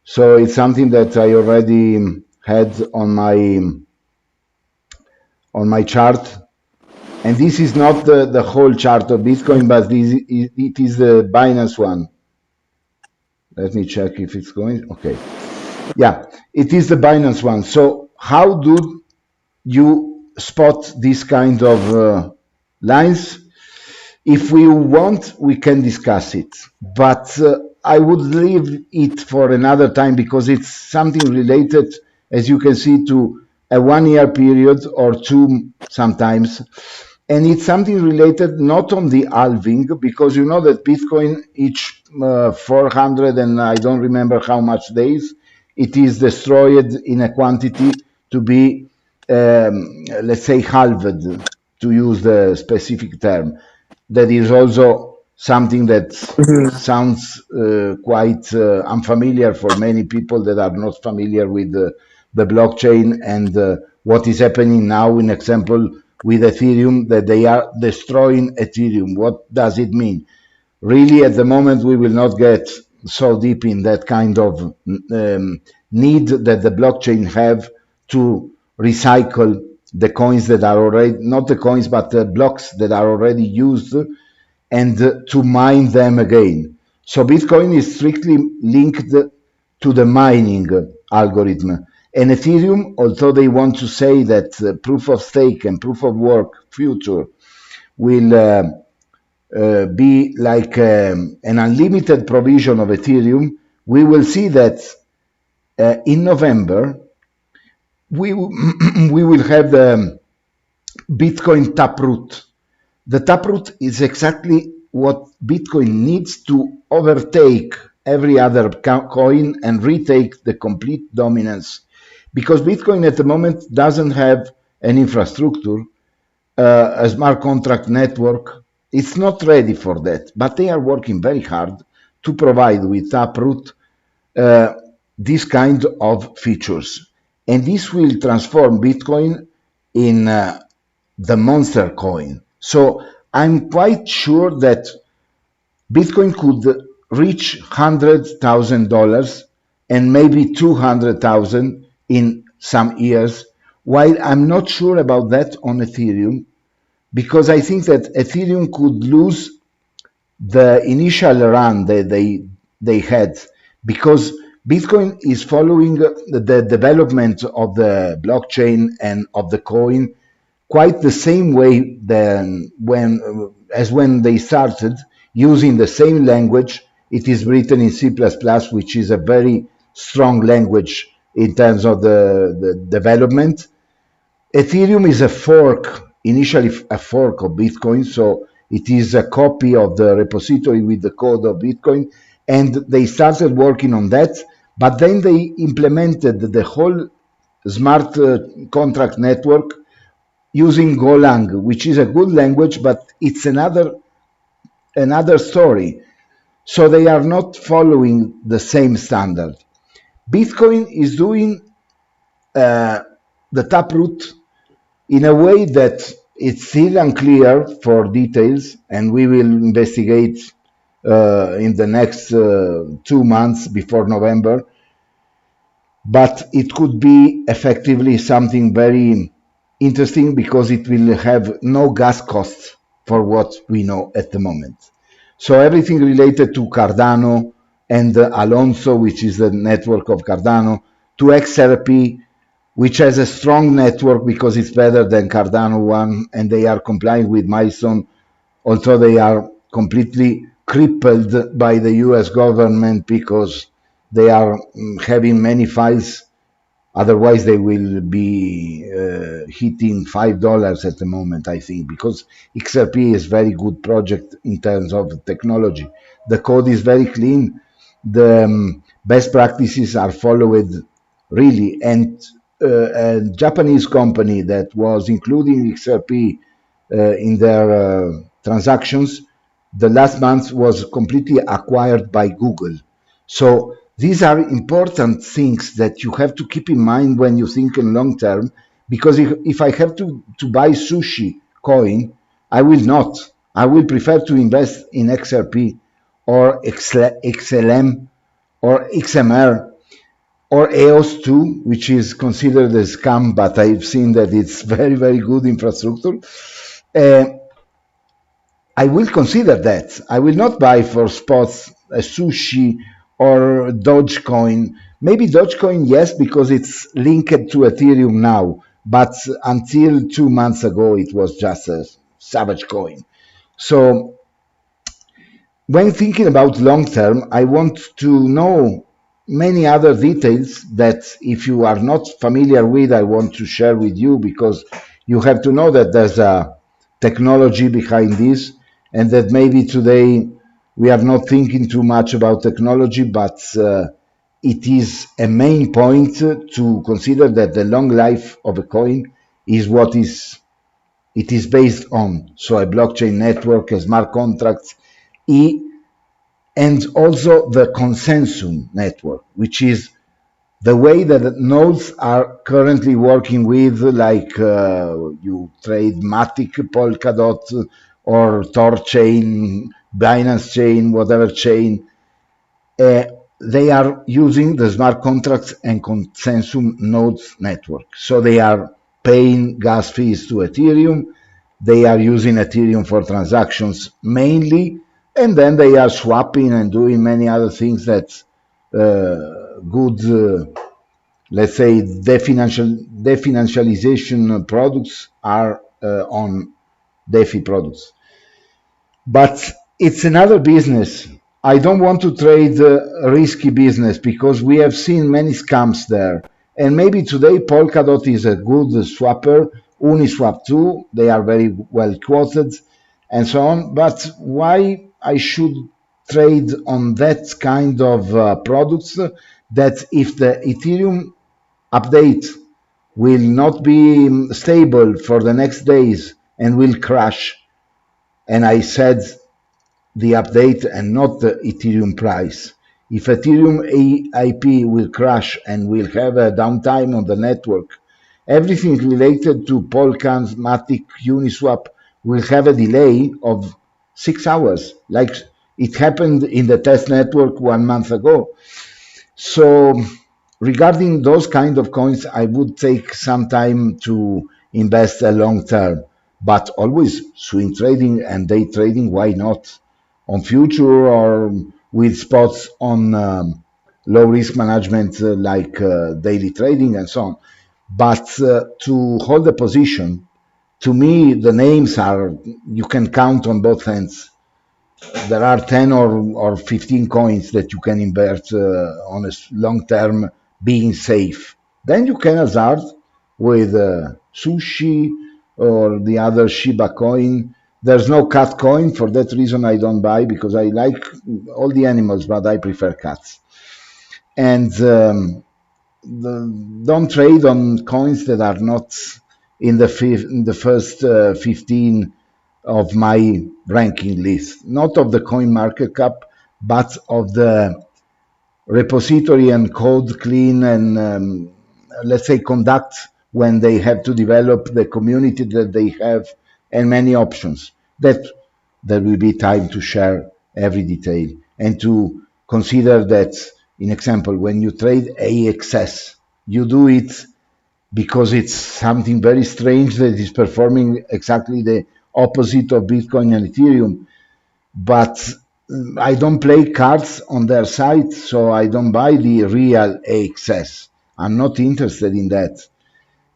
So it's something that I already had on my chart. And this is not the whole chart of Bitcoin, but it is the Binance one. Let me check if it's going. Okay. Yeah, it is the Binance one. So how do you spot this kind of lines? If we want, we can discuss it, but I would leave it for another time because it's something related, as you can see, to a 1 year period or two sometimes. And it's something related not on the halving, because you know that Bitcoin each 400 and I don't remember how much days, it is destroyed in a quantity to be, let's say, halved, to use the specific term. That is also something that sounds quite unfamiliar for many people that are not familiar with the blockchain and what is happening now, in example, with Ethereum, that they are destroying Ethereum. What does it mean? Really, at the moment, we will not get so deep in that kind of need that the blockchain have to recycle the coins that are already, not the coins, but the blocks that are already used, and to mine them again. So Bitcoin is strictly linked to the mining algorithm. And Ethereum, although they want to say that proof of stake and proof of work future will be like an unlimited provision of Ethereum, we will see that in November we we will have the Bitcoin taproot. The taproot is exactly what Bitcoin needs to overtake every other coin and retake the complete dominance, because Bitcoin at the moment doesn't have an infrastructure, a smart contract network. It's not ready for that, but they are working very hard to provide with Taproot this kind of features. And this will transform Bitcoin in the monster coin. So I'm quite sure that Bitcoin could reach $100,000 and maybe 200,000 in some years, while I'm not sure about that on Ethereum, because I think that Ethereum could lose the initial run that they had, because Bitcoin is following the development of the blockchain and of the coin quite the same way than when they started, using the same language. It is written in C++, which is a very strong language in terms of the development. Ethereum is a fork, initially a fork of Bitcoin, so it is a copy of the repository with the code of Bitcoin, and they started working on that, but then they implemented the whole smart contract network using Golang, which is a good language, but it's another story. So they are not following the same standard. Bitcoin is doing the taproot in a way that it's still unclear for details, and we will investigate in the next 2 months before November. But it could be effectively something very interesting, because it will have no gas costs for what we know at the moment. So everything related to Cardano and Alonso, which is the network of Cardano, to XRP, which has a strong network because it's better than Cardano one, and they are complying with milestone, although they are completely crippled by the US government because they are having many files. Otherwise, they will be hitting $5 at the moment, I think, because XRP is very good project in terms of technology. The code is very clean. The best practices are followed really, and a Japanese company that was including XRP in their transactions, the last month was completely acquired by Google. So these are important things that you have to keep in mind when you think in long term, because if I have to buy sushi coin, I will not. I will prefer to invest in XRP or XLM or XMR, or EOS 2, which is considered a scam, but I've seen that it's very, very good infrastructure. I will consider that. I will not buy for spots a Sushi or Dogecoin. Maybe Dogecoin, yes, because it's linked to Ethereum now. But until 2 months ago, it was just a savage coin. So when thinking about long term, I want to know many other details that if you are not familiar with, I want to share with you, because you have to know that there's a technology behind this, and that maybe today we are not thinking too much about technology, but it is a main point to consider that the long life of a coin is what it is based on. So a blockchain network, a smart contracts, and also the consensus network, which is the way that nodes are currently working with, like you trade Matic, Polkadot, or Tor chain, Binance chain, whatever chain. They are using the smart contracts and consensus nodes network. So they are paying gas fees to Ethereum. They are using Ethereum for transactions mainly, and then they are swapping and doing many other things that good, let's say, definancialization products are on DeFi products. But it's another business. I don't want to trade risky business, because we have seen many scams there. And maybe today Polkadot is a good swapper, Uniswap too, they are very well quoted, and so on. But why I should trade on that kind of products, that if the Ethereum update will not be stable for the next days and will crash? And I said the update and not the Ethereum price. If Ethereum AIP will crash and will have a downtime on the network, everything related to Polkadot, Matic, Uniswap will have a delay of 6 hours, like it happened in the test network 1 month ago. So regarding those kind of coins, I would take some time to invest a long term, but always swing trading and day trading, why not? On future or with spots on low risk management, like daily trading and so on. But to hold a position, to me, the names are, you can count on both hands. There are 10 or 15 coins that you can invest on a long term, being safe. Then you can hazard with Sushi or the other Shiba coin. There's no cat coin. For that reason, I don't buy, because I like all the animals, but I prefer cats. And don't trade on coins that are not in the first 15 of my ranking list, not of the coin market cap, but of the repository and code clean and let's say conduct, when they have to develop the community that they have, and many options that there will be time to share every detail, and to consider that, in example, when you trade AXS, you do it because it's something very strange that is performing exactly the opposite of Bitcoin and Ethereum. But I don't play cards on their side, so I don't buy the real AXS. I'm not interested in that.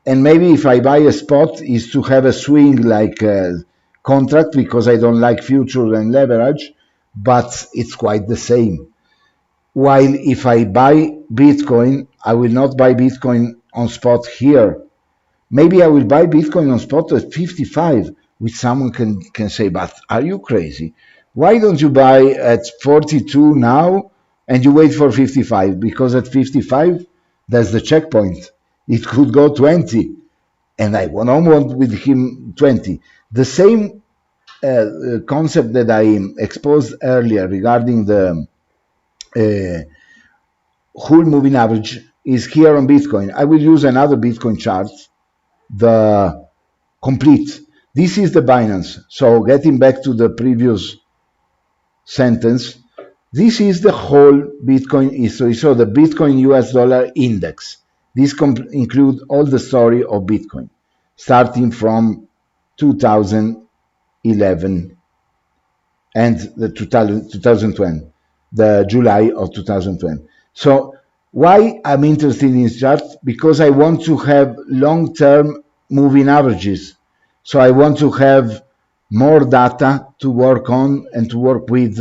And maybe if I buy a spot, is to have a swing like a contract, because I don't like future and leverage, but it's quite the same. While if I buy Bitcoin, I will not buy Bitcoin on spot here. Maybe I will buy Bitcoin on spot at 55, which someone can say, but are you crazy? Why don't you buy at 42 now and you wait for 55? Because at 55, that's the checkpoint. It could go 20, and I don't want with him 20. The same concept that I exposed earlier regarding the whole moving average is here on Bitcoin. I will use another Bitcoin chart, the complete. This is the Binance. So getting back to the previous sentence, This is the whole Bitcoin history. So the Bitcoin US dollar index. This includes all the story of Bitcoin, starting from 2011 and the 2020, the July of 2020. So why I'm interested in this chart? Because I want to have long-term moving averages. So I want to have more data to work on and to work with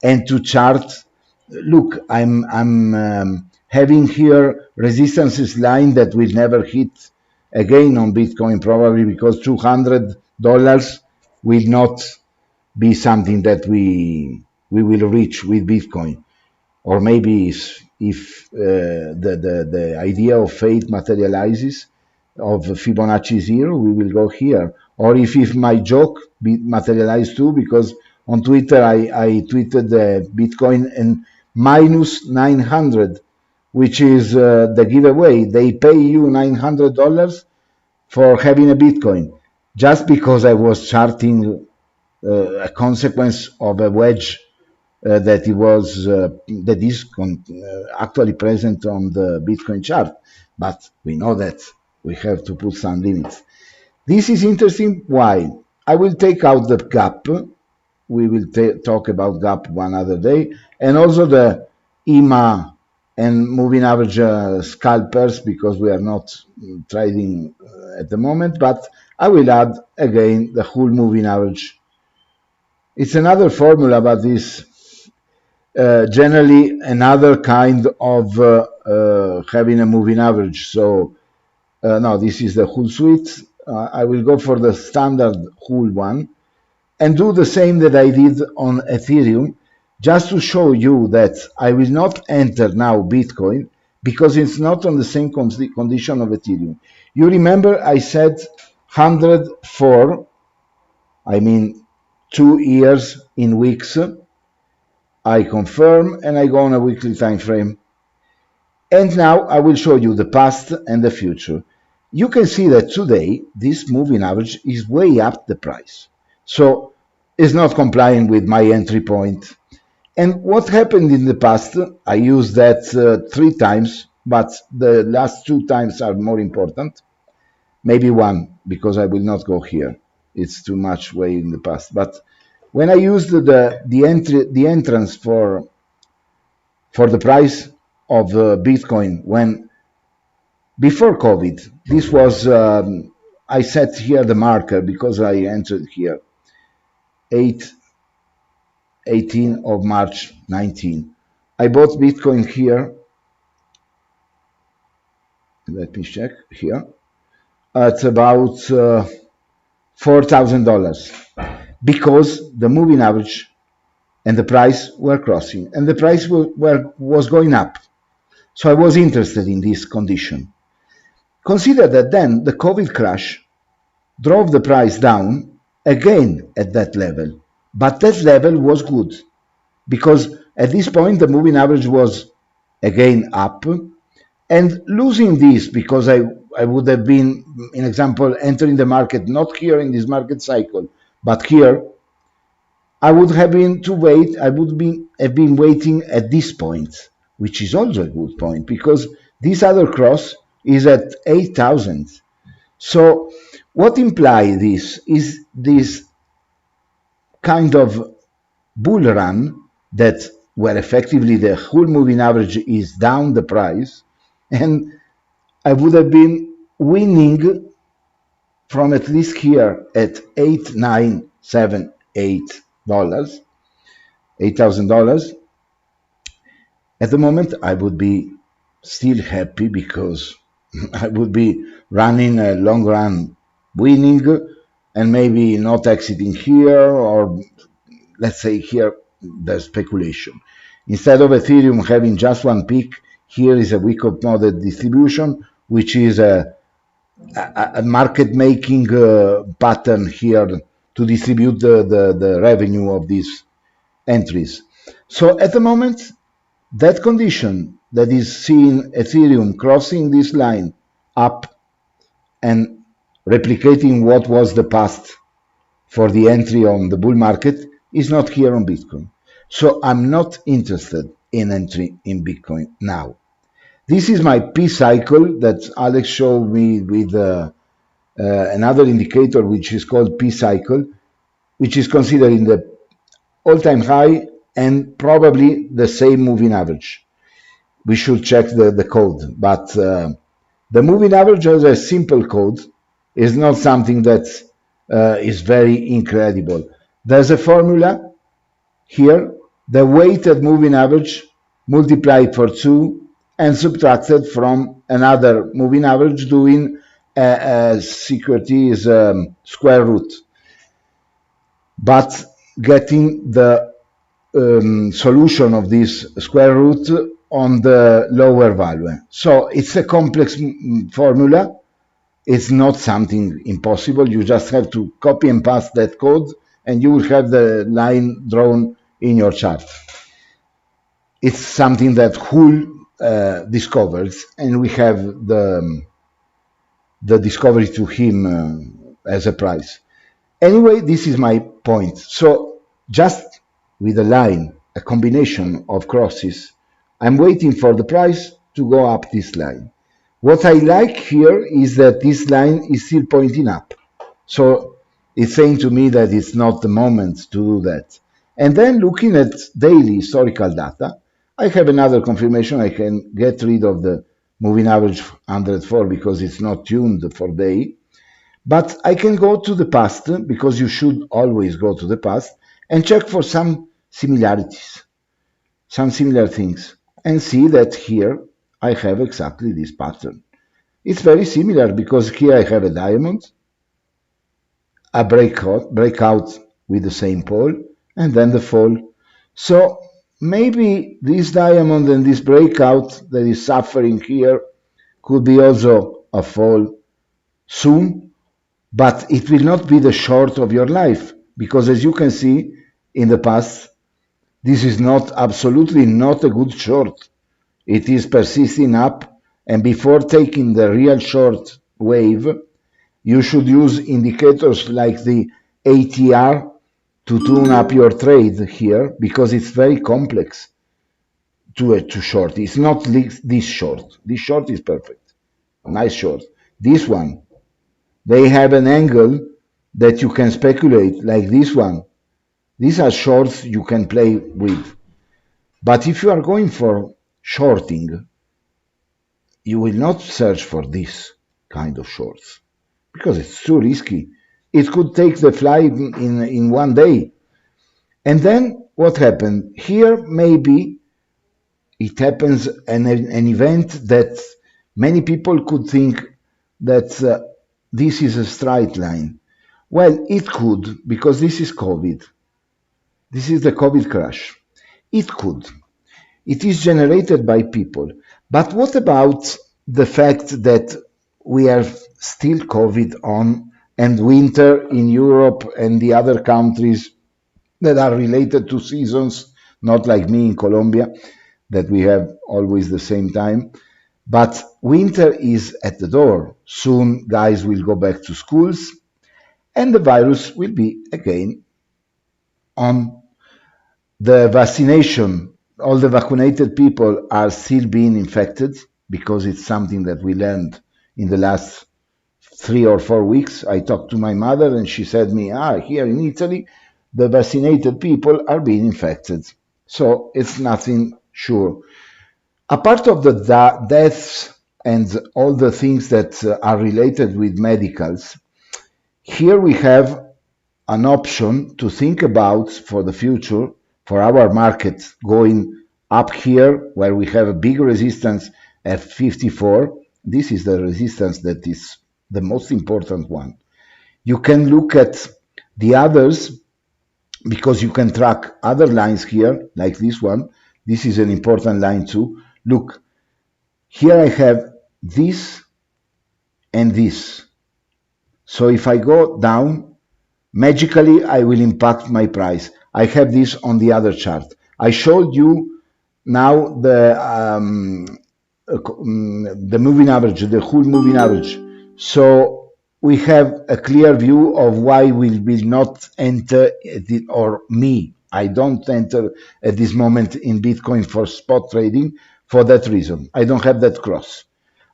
and to chart. Look, I'm having here resistances line that will never hit again on Bitcoin, probably because $200 will not be something that we will reach with Bitcoin. Or maybe if the idea of fate materializes, of Fibonacci 0, we will go here. Or if my joke materialized too, because on Twitter I tweeted Bitcoin and minus 900, which is the giveaway. They pay you $900 for having a Bitcoin, just because I was charting a consequence of a wedge that is actually present on the Bitcoin chart, but we know that we have to put some limits. This is interesting. Why? I will take out the gap. We will talk about gap one other day, and also the EMA and moving average scalpers, because we are not trading at the moment, but I will add again the whole moving average. It's another formula, but this generally another kind of having a moving average. So now this is the whole suite. I will go for the standard whole one and do the same that I did on Ethereum, just to show you that I will not enter now Bitcoin because it's not on the same condition of Ethereum. You remember I said 104, I mean 2 years in weeks. I confirm and I go on a weekly time frame. And now I will show you the past and the future. You can see that today this moving average is way up the price. So it's not complying with my entry point. And what happened in the past, I used that 3 times, but the last 2 times are more important. Maybe 1, because I will not go here. It's too much way in the past. But when I used the entrance for the price of Bitcoin, when before COVID, this was I set here the marker because I entered here 18 of March 19. I bought Bitcoin here. Let me check here. At about $4,000 because the moving average and the price were crossing and the price was going up. So I was interested in this condition. Consider that then the COVID crash drove the price down again at that level, but that level was good because at this point the moving average was again up, and losing this because I would have been, in example, entering the market not here in this market cycle, but here, I would have been to wait. I would have been waiting at this point, which is also a good point because this other cross is at 8,000. So what implies this is this kind of bull run that where effectively the whole moving average is down the price, and I would have been winning from at least here at $8,978, $8,000. At the moment, I would be still happy because I would be running a long run winning and maybe not exiting here, or let's say here the speculation. Instead of Ethereum having just one peak, here is a week of model distribution, which is a market making pattern here to distribute the revenue of these entries. So at the moment, that condition that is seeing Ethereum crossing this line up and replicating what was the past for the entry on the bull market is not here on Bitcoin. So I'm not interested in entry in Bitcoin now. This is my P cycle that Alex showed me with another indicator which is called P cycle, which is considering the all-time high and probably the same moving average. We should check the code, but the moving average as a simple code is not something that is very incredible. There's a formula here, the weighted moving average multiplied for 2 and subtracted from another moving average doing a securities square root, but getting the solution of this square root on the lower value. So it's a complex formula. It's not something impossible. You just have to copy and paste that code and you will have the line drawn in your chart. It's something that Hull discovers, and we have the discovery to him as a prize. Anyway, this is my point. So just with a line, a combination of crosses, I'm waiting for the price to go up this line. What I like here is that this line is still pointing up. So it's saying to me that it's not the moment to do that. And then looking at daily historical data, I have another confirmation. I can get rid of the moving average 104 because it's not tuned for day. But I can go to the past, because you should always go to the past, and check for some similarities, some similar things, and see that here I have exactly this pattern. It's very similar because here I have a diamond, a breakout with the same pole, and then the fall. So maybe this diamond and this breakout that is suffering here could be also a fall soon, but it will not be the short of your life, because as you can see in the past, this is not absolutely not a good short. It is persisting up, and before taking the real short wave, you should use indicators like the ATR to tune up your trade here, because it's very complex to short. It's not this short. This short is perfect. Nice short. This one, they have an angle that you can speculate, like this one. These are shorts you can play with. But if you are going for shorting, you will not search for this kind of shorts because it's too risky. It could take the flight in one day. And then what happened? Here maybe it happens an event that many people could think that this is a straight line. Well, it could, because this is COVID. This is the COVID crash. It could. It is generated by people. But what about the fact that we have still COVID on and winter in Europe and the other countries that are related to seasons, not like me in Colombia, that we have always the same time. But winter is at the door. Soon guys will go back to schools and the virus will be again on. The vaccination, all the vaccinated people are still being infected, because it's something that we learned in the last 3 or 4 weeks. I talked to my mother and she said me, here in Italy, the vaccinated people are being infected. So it's nothing sure. Apart of the deaths and all the things that are related with medicals, here we have an option to think about for the future, for our market going up here, where we have a big resistance at 54. This is the resistance that is the most important one. You can look at the others, because you can track other lines here, like this one. This is an important line too. Look, here I have this and this. So if I go down, magically I will impact my price. I have this on the other chart. I showed you now the moving average, the whole moving average. So we have a clear view of why we will not enter, or me I don't enter at this moment in Bitcoin for spot trading for that reason. I don't have that cross.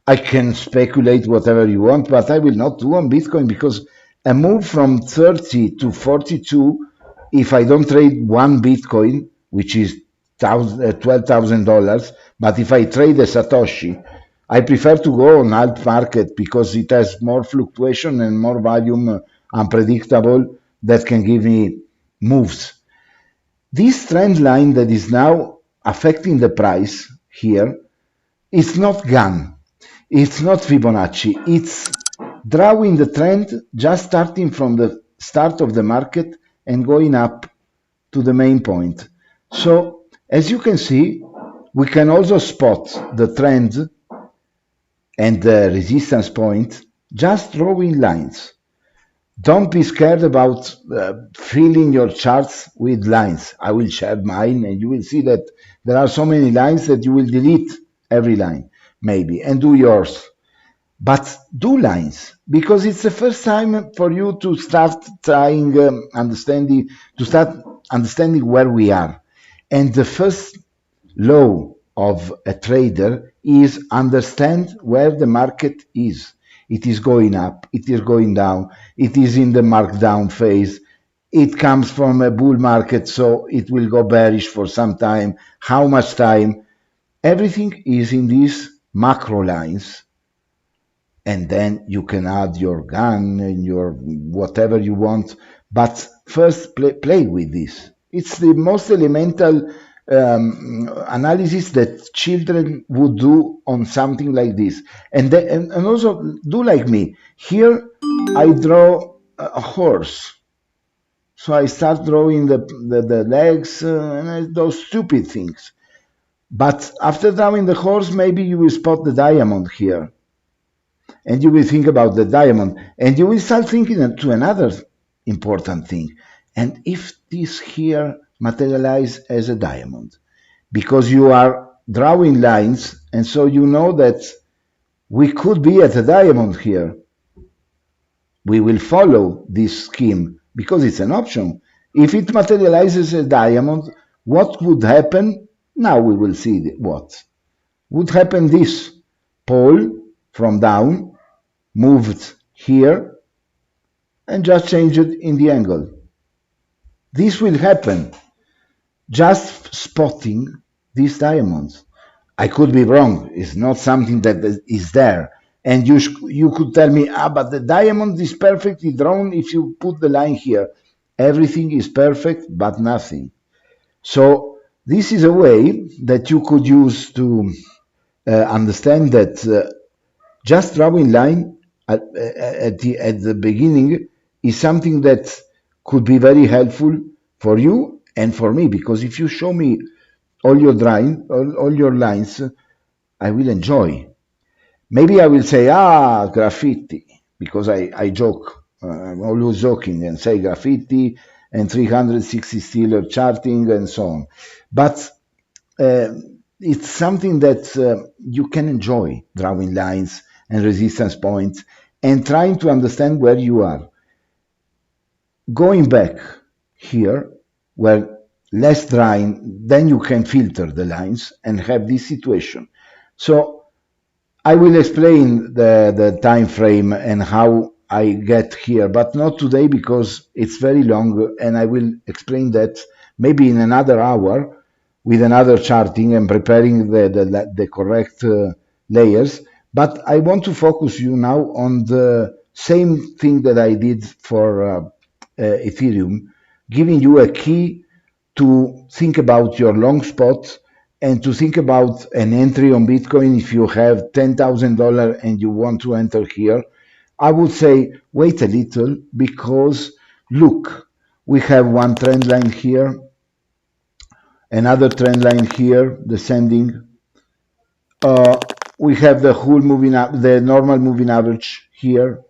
I can speculate whatever you want, but I will not do on Bitcoin because a move from 30 to 42, if I don't trade one Bitcoin, which is $12,000, but if I trade a Satoshi, I prefer to go on alt market because it has more fluctuation and more volume, unpredictable, that can give me moves. This trend line that is now affecting the price here, it's not gone. It's not Fibonacci. It's drawing the trend just starting from the start of the market and going up to the main point. So as you can see, we can also spot the trend and the resistance point just drawing lines. Don't be scared about filling your charts with lines. I will share mine and you will see that there are so many lines that you will delete every line maybe and do yours. But do lines because it's the first time for you to start trying understanding where we are. And the first law of a trader is understand where the market is. It is going up, it is going down, it is in the markdown phase. It comes from a bull market, so it will go bearish for some time. How much time? Everything is in these macro lines. And then you can add your gun and your whatever you want. But first play with this. It's the most elemental analysis that children would do on something like this. And also do like me. Here I draw a horse. So I start drawing the legs and those stupid things. But after drawing the horse, maybe you will spot the diamond here. And you will think about the diamond. And you will start thinking to another important thing. And if this here materialize as a diamond, because you are drawing lines, and so you know that we could be at a diamond here. We will follow this scheme because it's an option. If it materializes a diamond, what would happen? Now we will see what. Would happen this pole from down, moved here, and just changed in the angle. This will happen just spotting these diamonds. I could be wrong. It's not something that is there. And you could tell me, but the diamond is perfectly drawn if you put the line here. Everything is perfect, but nothing. So this is a way that you could use to understand that just drawing line at the beginning is something that could be very helpful for you and for me, because if you show me all your drawing, all your lines, I will enjoy. Maybe I will say, graffiti, because I joke. I'm always joking and say graffiti and 360 Steeler charting and so on. But it's something that you can enjoy, drawing lines and resistance points and trying to understand where you are. Going back here, where less drawing, then you can filter the lines and have this situation. So I will explain the time frame and how I get here, but not today because it's very long, and I will explain that maybe in another hour with another charting and preparing the correct layers. But I want to focus you now on the same thing that I did for Ethereum, giving you a key to think about your long spot and to think about an entry on Bitcoin. If you have $10,000 and you want to enter here, I would say wait a little, because look, we have one trend line here, another trend line here, descending. We have the whole moving up, the normal moving average here.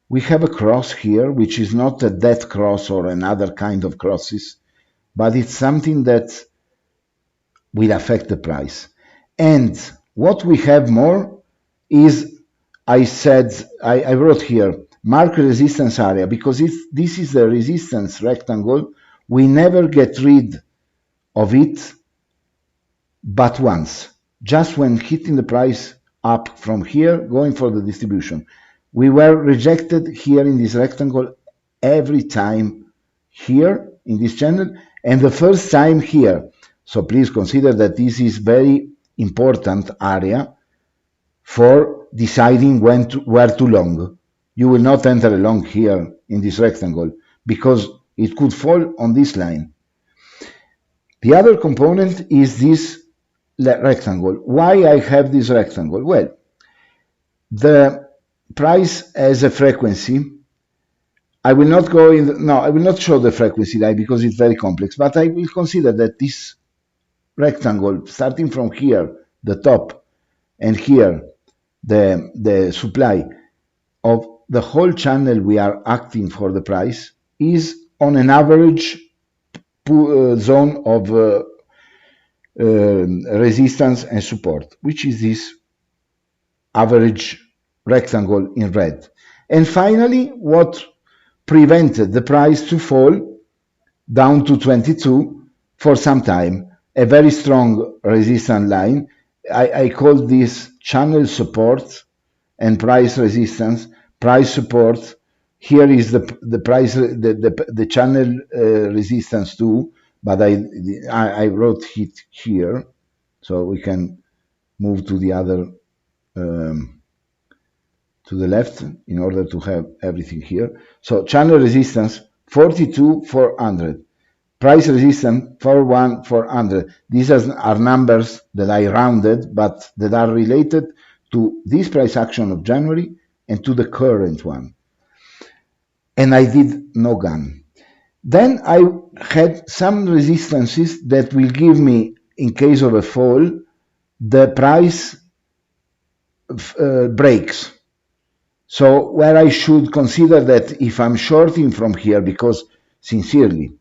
We have a cross here, which is not a dead cross or another kind of crosses, but it's something that will affect the price. And what we have more is, I wrote here, mark resistance area, because this is the resistance rectangle We never get rid of it but once, just when hitting the price up from here, going for the distribution. We were rejected here in this rectangle every time here in this channel, and the first time here. So please consider that this is very important area for deciding where to long. You will not enter a long here in this rectangle because it could fall on this line. The other component is this rectangle. Why I have this rectangle? Well, the price as a frequency, I will not go in, no, I will not show the frequency line because it's very complex, but I will consider that this rectangle, starting from here, the top, and here, the supply of the whole channel we are acting for the price is on an average zone of resistance and support, which is this average rectangle in red. And finally, what prevented the price to fall down to 22 for some time, a very strong resistance line. I call this channel support and price resistance, price support. Here is the price, the channel resistance too, but I wrote it here, so we can move to the other, to the left in order to have everything here. So channel resistance 42,400, price resistance 41,400. These are numbers that I rounded, but that are related to this price action of January and to the current one. And I did no gun. Then I had some resistances that will give me, in case of a fall, the price breaks. So where I should consider that if I'm shorting from here, because sincerely,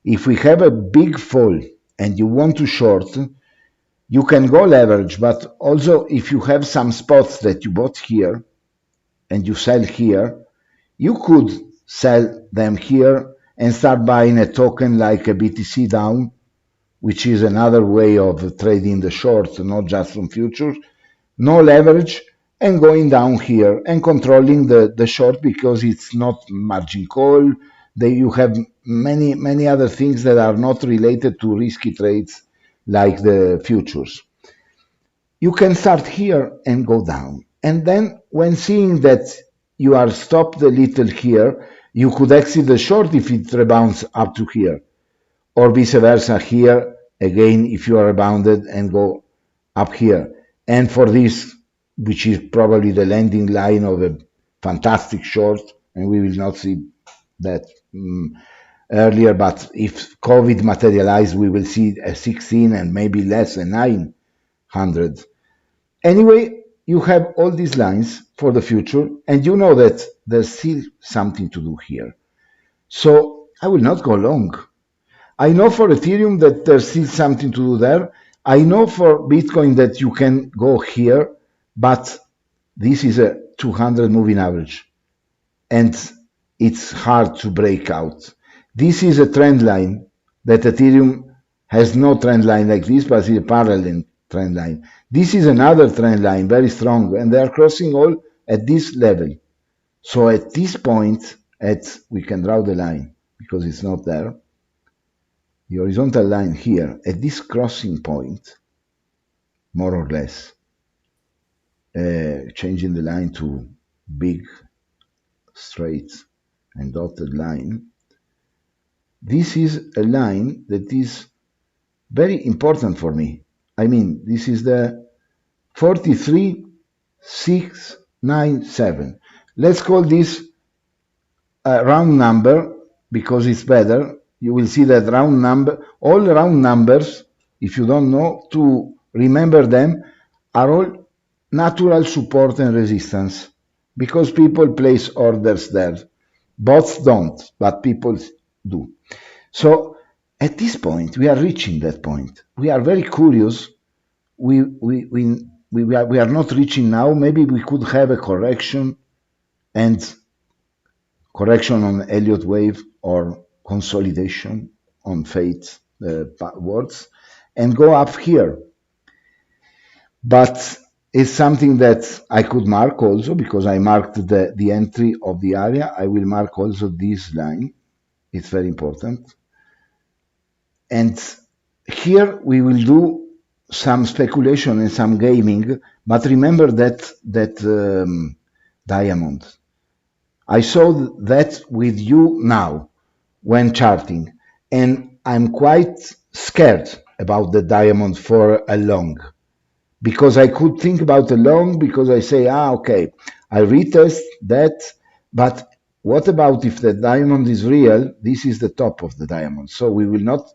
if we have a big fall and you want to short, you can go leverage, but also if you have some spots that you bought here and you sell here, you could sell them here and start buying a token like a BTC down, which is another way of trading the short, not just on futures, no leverage, and going down here and controlling the short because it's not margin call. You have many other things that are not related to risky trades like the futures. You can start here and go down. And then when seeing that you are stopped a little here, you could exit the short if it rebounds up to here, or vice versa here, again, if you are rebounded and go up here. And for this, which is probably the landing line of a fantastic short, and we will not see that earlier, but if COVID materialized, we will see a 16 and maybe less, a 900. Anyway, you have all these lines for the future, and you know that there's still something to do here. So I will not go long. I know for Ethereum that there's still something to do there. I know for Bitcoin that you can go here, but this is a 200 moving average, and it's hard to break out. This is a trend line that Ethereum has no trend line like this, but it's a parallel trend line. This is another trend line, very strong, and they are crossing all at this level. So at this point, we can draw the line because it's not there. The horizontal line here, at this crossing point, more or less, changing the line to big, straight, and dotted line. This is a line that is very important for me. I mean, this is the 43,697. Let's call this a round number because it's better. You will see that round number, all round numbers, if you don't know, to remember them, are all natural support and resistance because people place orders there. Bots don't, but people do. So at this point, we are reaching that point. We are very curious. We are not reaching now. Maybe we could have a correction and correction on Elliott wave or consolidation on fate words, and go up here. But it's something that I could mark also, because I marked the entry of the area. I will mark also this line. It's very important. And here we will do some speculation and some gaming, but remember that diamond. I saw that with you now when charting, and I'm quite scared about the diamond for a long, because I could think about a long, because I say, okay, I retest that, but what about if the diamond is real? This is the top of the diamond, so we will not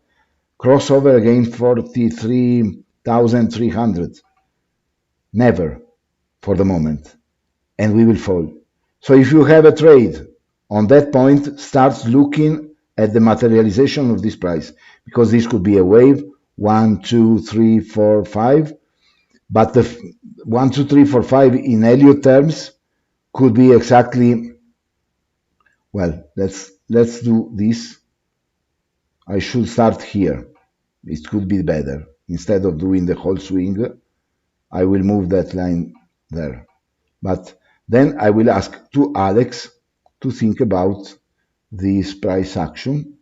cross over again 43,300. Never, for the moment, and we will fall. So if you have a trade on that point, start looking at the materialization of this price, because this could be a wave, 1, 2, 3, 4, 5, but the 1, 2, 3, 4, 5 in Elliott terms could be exactly, well, let's do this. I should start here. It could be better. Instead of doing the whole swing, I will move that line there. But then I will ask to Alex to think about this price action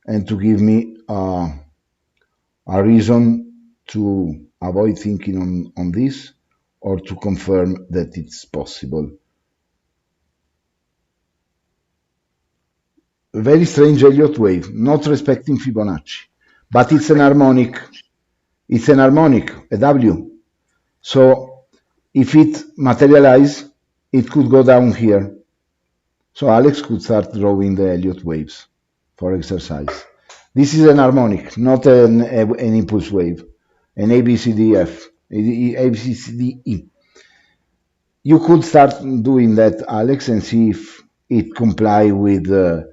and to give me a reason to avoid thinking on this, or to confirm that it's possible. A very strange Elliott wave, not respecting Fibonacci, but it's an harmonic. It's an harmonic, a W. So if it materializes, it could go down here. So Alex could start drawing the Elliott waves for exercise. This is an harmonic, not an impulse wave, an ABCDF, ABCDE. You could start doing that, Alex, and see if it comply with the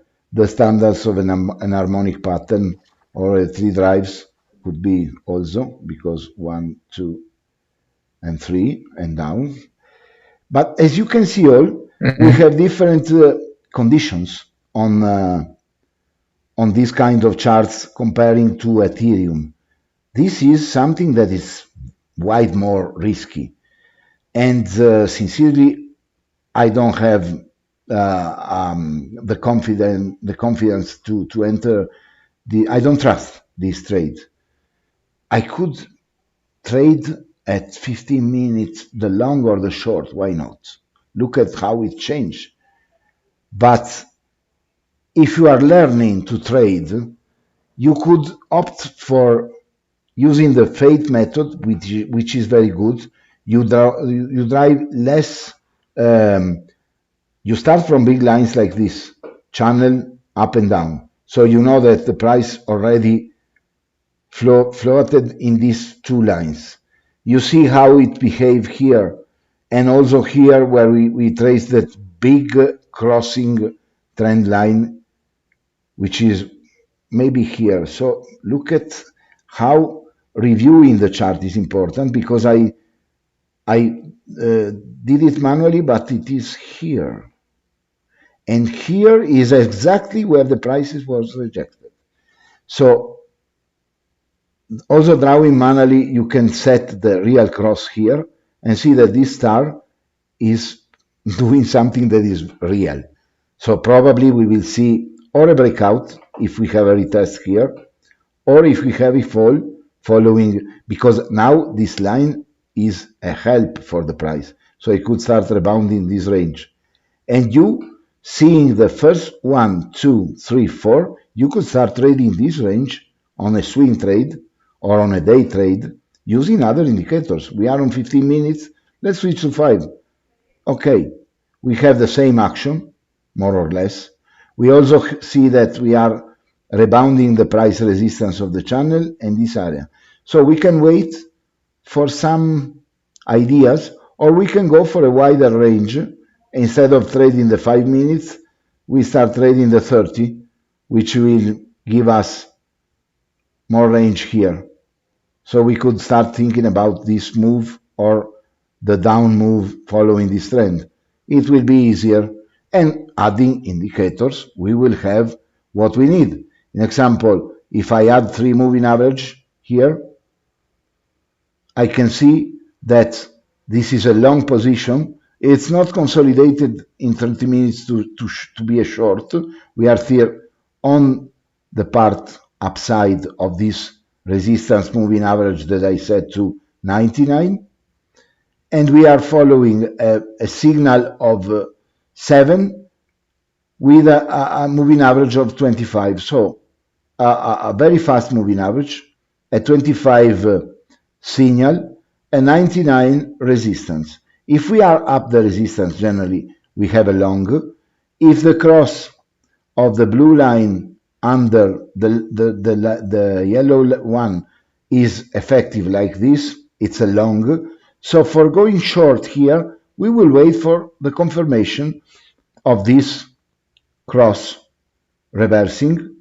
standards of an harmonic pattern, or a 3 drives could be also, because 1, 2, and 3 and down. But as you can see, we have different conditions on these kind of charts comparing to Ethereum. This is something that is wide more risky, and sincerely, I don't have the confidence to enter the. I don't trust this trade. I could trade at 15 minutes, the long or the short. Why not? Look at how it changed. But if you are learning to trade, you could opt for using the fate method, which is very good. You drive less. You start from big lines like this, channel up and down. So you know that the price already floated in these two lines. You see how it behaved here, and also here where we trace that big crossing trend line, which is maybe here. So look at how reviewing the chart is important, because I did it manually, but it is here. And here is exactly where the prices was rejected. So also drawing manually, you can set the real cross here and see that this star is doing something that is real. So probably we will see or a breakout if we have a retest here, or if we have a fall following, because now this line is a help for the price. So it could start rebounding this range. And you seeing the first 1, 2, 3, 4, you could start trading this range on a swing trade or on a day trade using other indicators. We are on 15 minutes. Let's switch to 5. Okay, we have the same action, more or less. We also see that we are rebounding the price resistance of the channel and this area. So we can wait for some ideas, or we can go for a wider range. Instead of trading the 5 minutes, we start trading the 30, which will give us more range here. So we could start thinking about this move or the down move following this trend. It will be easier, and adding indicators, we will have what we need. In example, if I add 3 moving average here, I can see that this is a long position. It's not consolidated in 30 minutes to be a short. We are here on the part upside of this resistance moving average that I set to 99. And we are following a signal of 7 with a moving average of 25. So a very fast moving average, a 25 signal, a 99 resistance. If we are up the resistance, generally we have a long. If the cross of the blue line under the yellow one is effective like this, it's a long. So for going short here, we will wait for the confirmation of this cross reversing,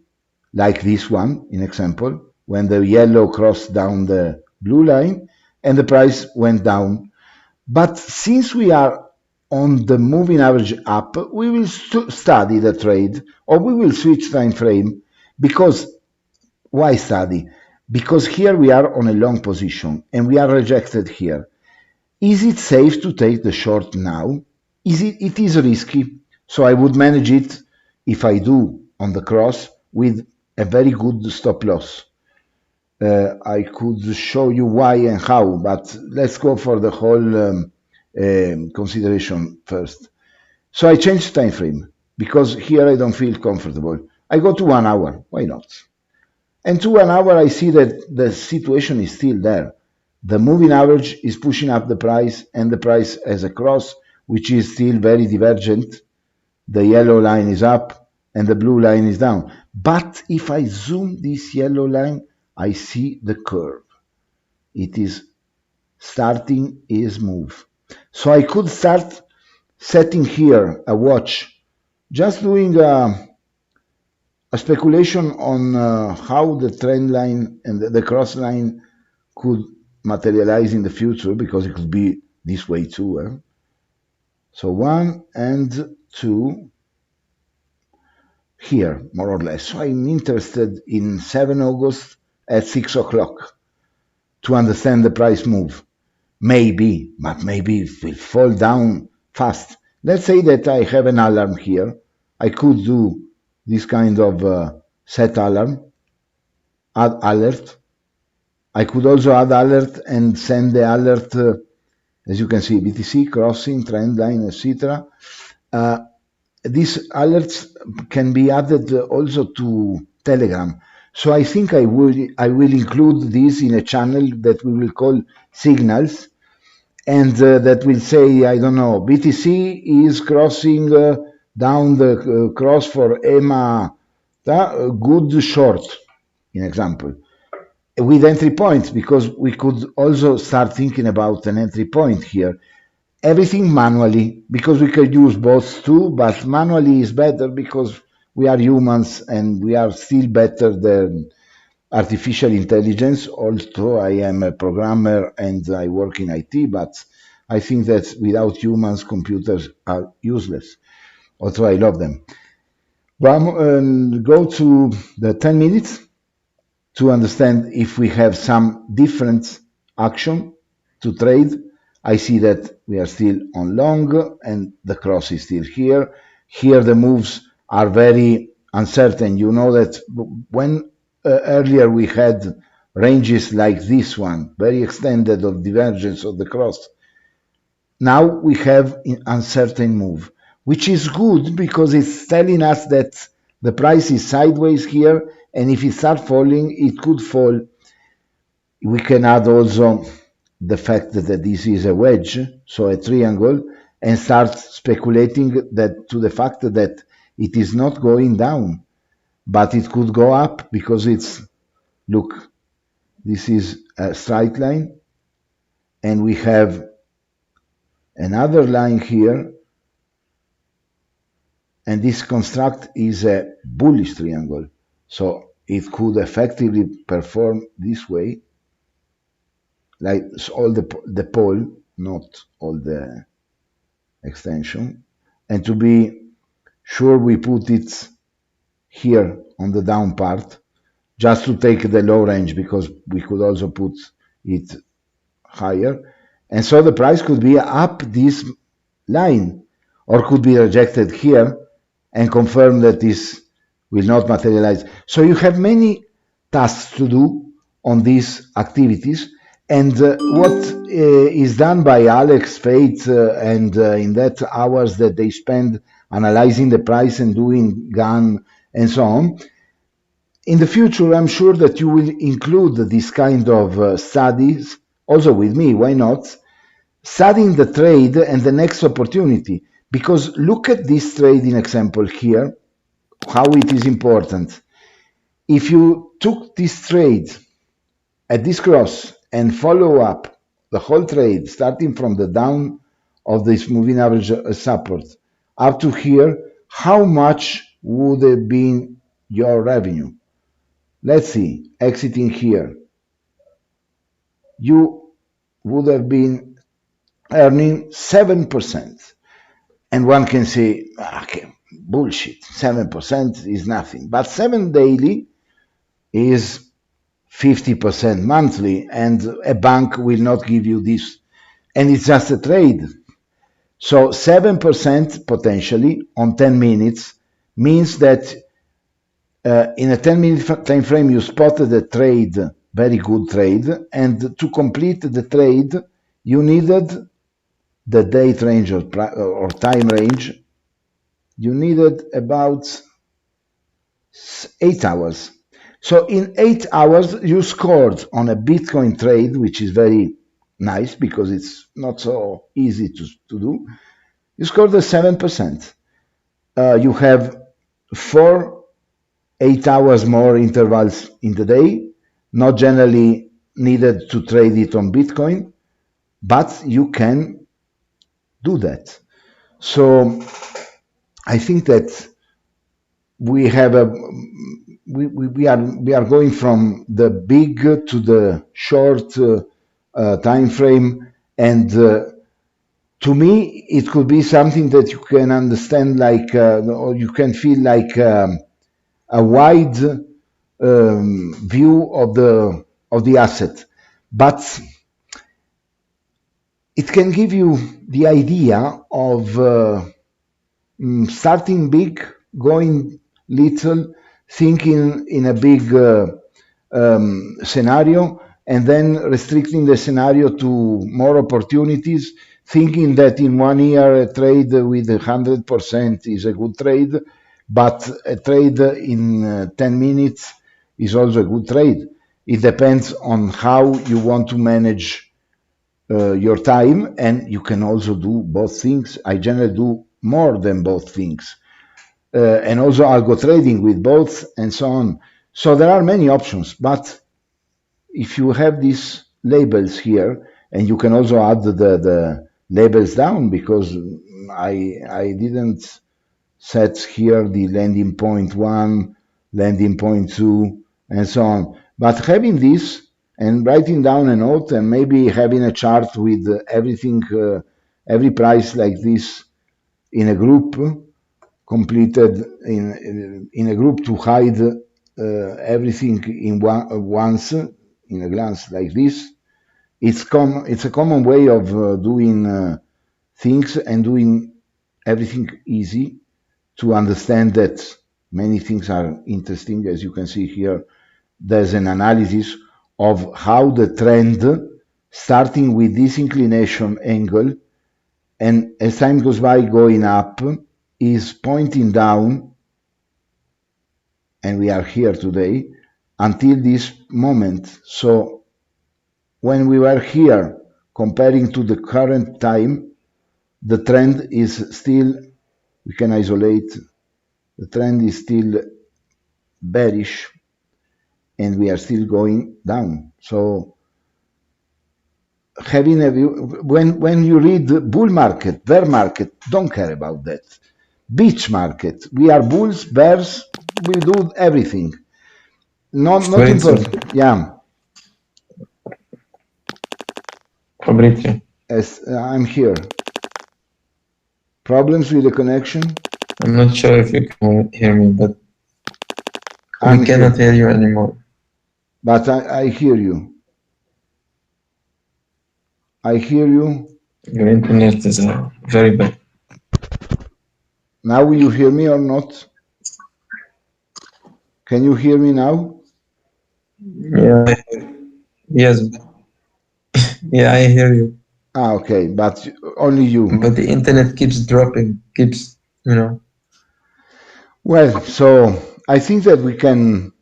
like this one in example, when the yellow crossed down the blue line and the price went down. But since we are on the moving average up, we will study the trade, or we will switch time frame. Because why study? Because here we are on a long position and we are rejected here. Is it safe to take the short now? It is risky, so I would manage it, if I do, on the cross with a very good stop loss. I could show you why and how, but let's go for the whole consideration first. So I changed time frame because here I don't feel comfortable. I go to 1 hour. Why not? And to 1 hour, I see that the situation is still there. The moving average is pushing up the price, and the price has a cross, which is still very divergent. The yellow line is up and the blue line is down. But if I zoom this yellow line, I see the curve. It is starting its move. So I could start setting here a watch, just doing a speculation on how the trend line and the cross line could materialize in the future, because it could be this way too. So 1 and 2 here, more or less. So I'm interested in 7 August at 6 o'clock to understand the price move. Maybe, but maybe it will fall down fast. Let's say that I have an alarm here. I could do this kind of set alarm, add alert. I could also add alert and send the alert, as you can see, BTC, crossing, trend line, etc. These alerts can be added also to Telegram. So I think I will include this in a channel that we will call Signals, and that will say, I don't know, BTC is crossing down the cross for EMA, good short, in example, with entry points, because we could also start thinking about an entry point here. Everything manually, because we could use both too, but manually is better because we are humans and we are still better than artificial intelligence. Although I am a programmer and I work in IT, but I think that without humans, computers are useless. Although I love them. Go to the 10 minutes to understand if we have some different action to trade. I see that we are still on long and the cross is still here. Here the moves are very uncertain. You know that when earlier we had ranges like this one, very extended of divergence of the cross, now we have an uncertain move, which is good because it's telling us that the price is sideways here, and if it starts falling, it could fall. We can add also the fact that this is a wedge, so a triangle, and start speculating that to the fact that it is not going down, but it could go up because it's, look, this is a straight line, and we have another line here, and this construct is a bullish triangle, so it could effectively perform this way, like all the pole, not all the extension. And to be sure, we put it here on the down part, just to take the low range, because we could also put it higher. And so the price could be up this line, or could be rejected here and confirm that this will not materialize. So you have many tasks to do on these activities. And what is done by Alex, Faith, and in that hours that they spend analyzing the price and doing GAN and so on, in the future, I'm sure that you will include this kind of studies also with me. Why not? Studying the trade and the next opportunity. Because look at this trading example here, how it is important. If you took this trade at this cross and follow up the whole trade, starting from the down of this moving average support up to here, how much would have been your revenue? Let's see, exiting here, you would have been earning 7%. And one can say, okay, bullshit, 7% is nothing. But 7 daily is 50% monthly, and a bank will not give you this. And it's just a trade. So 7% potentially on 10 minutes means that in a 10-minute time frame, you spotted a trade, very good trade, and to complete the trade, you needed the date range or time range. You needed about 8 hours. So in 8 hours, you scored on a Bitcoin trade, which is very nice because it's not so easy to do. You scored a 7%. You have 4 8 hours more intervals in the day, not generally needed to trade it on Bitcoin, but you can do that. So I think that we have we are going from the big to the short time frame, and to me it could be something that you can understand like or you can feel like a wide view of the asset, but it can give you the idea of starting big, going little, thinking in a big scenario, and then restricting the scenario to more opportunities, thinking that in 1 year a trade with 100% is a good trade, but a trade in 10 minutes is also a good trade. It depends on how you want to manage your time, and you can also do both things. I generally do more than both things, and also algo trading with both and so on. So there are many options, but if you have these labels here, and you can also add the labels down, because I didn't set here the landing point 1, landing point 2, and so on. But having this and writing down a note, and maybe having a chart with everything, every price like this in a group, completed in a group to hide everything in once in a glance like this. It's a common way of doing things and doing everything easy, to understand that many things are interesting. As you can see here, there's an analysis of how the trend, starting with this inclination angle, and as time goes by going up, is pointing down, and we are here today, until this moment. So when we were here, comparing to the current time, the trend is still, we can isolate, the trend is still bearish, and we are still going down. So having a view, when you read bull market, bear market, don't care about that. Beach market, we are bulls, bears, we do everything. Not important. Yeah. Fabrizio. Yes, I'm here. Problems with the connection? I'm not sure if you can hear me, but I'm We cannot here, hear you anymore. but I hear you. I hear you. Your internet is very bad. Now will you hear me or not? Can you hear me now? Yeah. Yes. Yeah, I hear you. Ah, okay, but only you. But the internet keeps dropping. Keeps, you know. Well, so I think that we can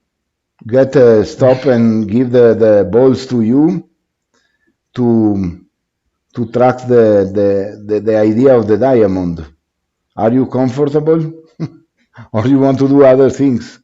get a stop and give the balls to you to track the idea of the diamond. Are you comfortable? Or you want to do other things?